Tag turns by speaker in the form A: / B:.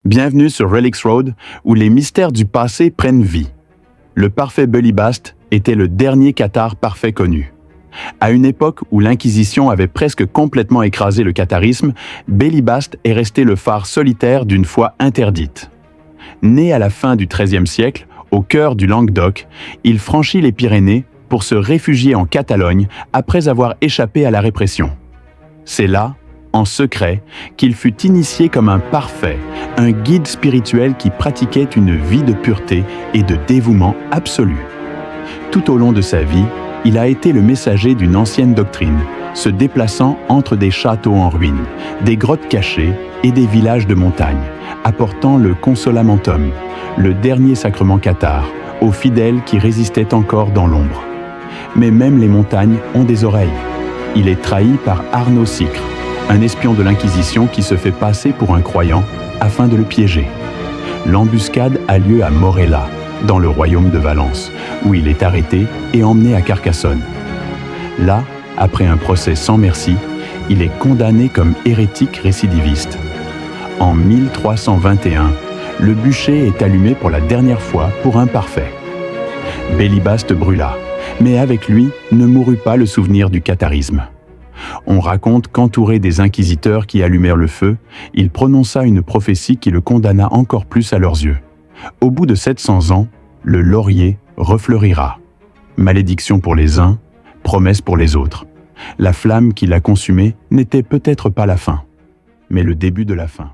A: Bienvenue sur Relics Road, où les mystères du passé prennent vie. Le parfait Belibast était le dernier cathare parfait connu. À une époque où l'Inquisition avait presque complètement écrasé le catharisme, Belibast est resté le phare solitaire d'une foi interdite. Né à la fin du XIIIe siècle, au cœur du Languedoc, il franchit les Pyrénées pour se réfugier en Catalogne après avoir échappé à la répression. C'est là, en secret, qu'il fut initié comme un parfait, un guide spirituel qui pratiquait une vie de pureté et de dévouement absolu. Tout au long de sa vie, il a été le messager d'une ancienne doctrine, se déplaçant entre des châteaux en ruine, des grottes cachées et des villages de montagne, apportant le consolamentum, le dernier sacrement cathare, aux fidèles qui résistaient encore dans l'ombre. Mais même les montagnes ont des oreilles. Il est trahi par Arnaud Sicre, un espion de l'Inquisition qui se fait passer pour un croyant afin de le piéger. L'embuscade a lieu à Morella, dans le royaume de Valence, où il est arrêté et emmené à Carcassonne. Là, après un procès sans merci, il est condamné comme hérétique récidiviste. En 1321, le bûcher est allumé pour la dernière fois pour un parfait. Belibast brûla, mais avec lui ne mourut pas le souvenir du catharisme. On raconte qu'entouré des inquisiteurs qui allumèrent le feu, il prononça une prophétie qui le condamna encore plus à leurs yeux. Au bout de 700 ans, le laurier refleurira. Malédiction pour les uns, promesse pour les autres. La flamme qui l'a consumé n'était peut-être pas la fin, mais le début de la fin.